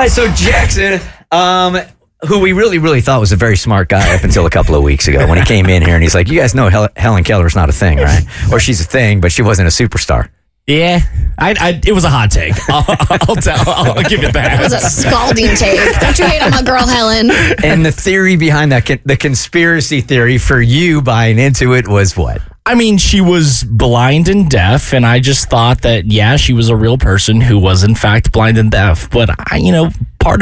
right, so Jackson, who we really thought was a very smart guy up until a couple of weeks ago when he came in here and he's like, you guys know Helen Keller's not a thing, right? Or she's a thing, but she wasn't a superstar. Yeah, it was a hot take. I'll give it that. It was a scalding take. Don't you hate on my girl, Helen? And the theory behind that, the conspiracy theory for you buying into it was what? I mean, she was blind and deaf, and I just thought that, yeah, she was a real person who was, in fact, blind and deaf. But,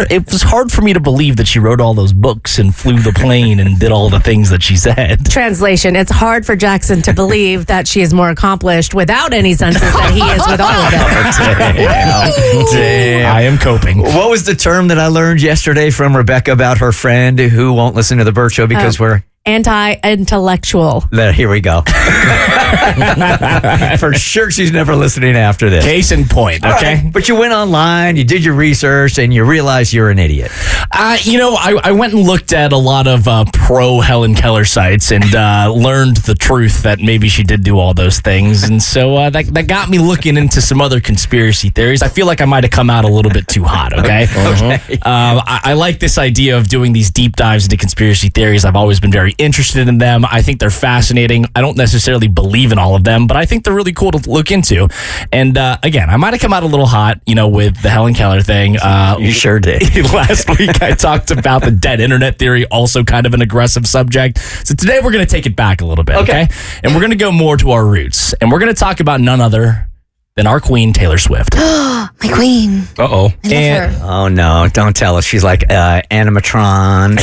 it was hard for me to believe that she wrote all those books and flew the plane and did all the things that she said. Translation, it's hard for Jackson to believe that she is more accomplished without any senses than he is with all of them. Damn. I am coping. What was the term that I learned yesterday from Rebecca about her friend who won't listen to the Bert Show because we're... Anti-intellectual. Here we go. For sure she's never listening after this. Case in point, okay? Right. But you went online, you did your research, and you realized you're an idiot. I went and looked at a lot of pro Helen Keller sites and learned the truth that maybe she did do all those things. And so that got me looking into some other conspiracy theories. I feel like I might have come out a little bit too hot, okay? Okay. I like this idea of doing these deep dives into conspiracy theories. I've always been very interested in them. I think they're fascinating. I don't necessarily believe in all of them, but I think they're really cool to look into. And again, I might have come out a little hot, with the Helen Keller thing. You sure did. Last week, I talked about the dead internet theory, also kind of an aggressive subject. So today, we're going to take it back a little bit, okay? And we're going to go more to our roots. And we're going to talk about none other than our queen, Taylor Swift. My queen. Uh-oh. Oh, no. Don't tell us. She's like animatronic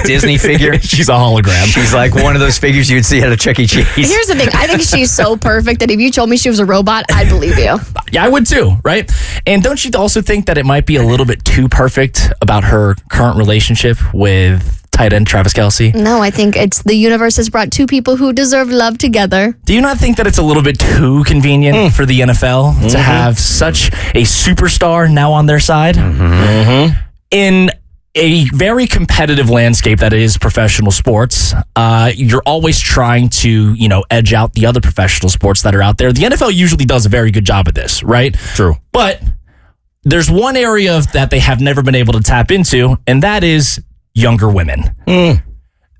Disney figure. She's a hologram. She's like one of those figures you'd see at a Chuck E. Cheese. Here's the thing. I think she's so perfect that if you told me she was a robot, I'd believe you. Yeah, I would too, right? And don't you also think that it might be a little bit too perfect about her current relationship with tight end Travis Kelce? No, I think it's the universe has brought two people who deserve love together. Do you not think that it's a little bit too convenient for the NFL to have such a superstar now on their side? In a very competitive landscape that is professional sports, you're always trying to, edge out the other professional sports that are out there. The NFL usually does a very good job at this, right? True. But there's one area that they have never been able to tap into, and that is younger women.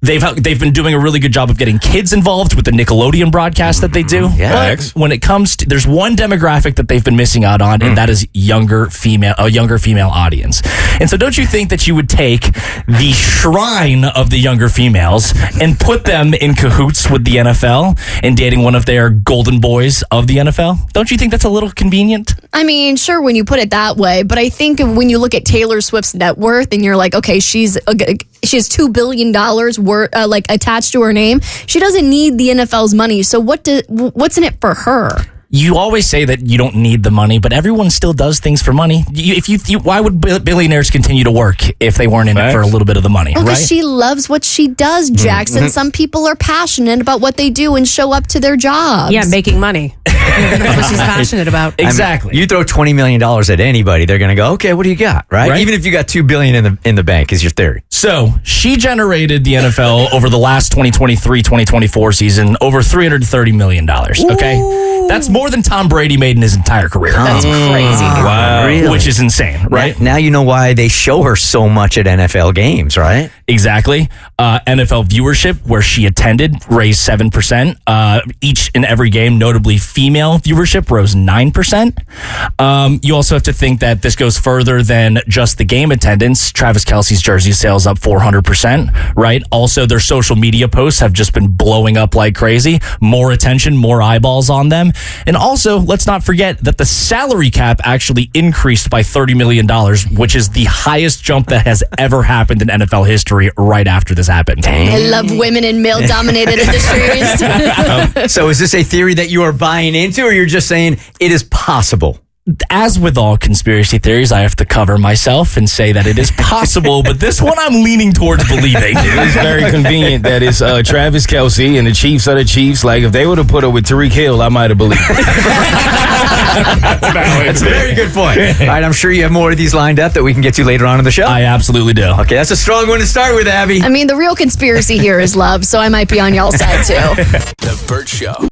They've been doing a really good job of getting kids involved with the Nickelodeon broadcast that they do. Yeah. But when it comes to, there's one demographic that they've been missing out on, and that is a younger female audience. And so don't you think that you would take the shrine of the younger females and put them in cahoots with the NFL and dating one of their golden boys of the NFL? Don't you think that's a little convenient? I mean, sure, when you put it that way, but I think when you look at Taylor Swift's net worth and you're like, okay, she has $2 billion worth attached to her name. She doesn't need the NFL's money. So what's in it for her? You always say that you don't need the money, but everyone still does things for money. Why would billionaires continue to work if they weren't in it for a little bit of the money, right? Because she loves what she does, Jackson. Some people are passionate about what they do and show up to their jobs. Yeah, making money. That's what she's passionate about. Exactly. I mean, you throw $20 million at anybody, they're going to go, okay, what do you got, right? Even if you got $2 billion in the bank, is your theory. So she generated the NFL over the last 2023-2024 season over $330 million. Okay, that's more than Tom Brady made in his entire career. That's crazy. Wow. Really? Which is insane, right? Now you know why they show her so much at NFL games, right? Exactly. NFL viewership, where she attended, raised 7%. Each and every game, notably female viewership, rose 9%. You also have to think that this goes further than just the game attendance. Travis Kelce's jersey sales up 400%, right? Also, their social media posts have just been blowing up like crazy. More attention, more eyeballs on them. And also, let's not forget that the salary cap actually increased by $30 million, which is the highest jump that has ever happened in NFL history right after this happened. I love women in male-dominated industries. So is this a theory that you are buying into, or you're just saying it is possible? As with all conspiracy theories, I have to cover myself and say that it is possible, but this one I'm leaning towards believing. It is very convenient that it's Travis Kelce and the Chiefs are the Chiefs. Like, if they would have put her with Tyreek Hill, I might have believed it. That's a very good point. All right, I'm sure you have more of these lined up that we can get to later on in the show. I absolutely do. Okay, that's a strong one to start with, Abby. I mean, the real conspiracy here is love, so I might be on y'all's side too. The Bert Show.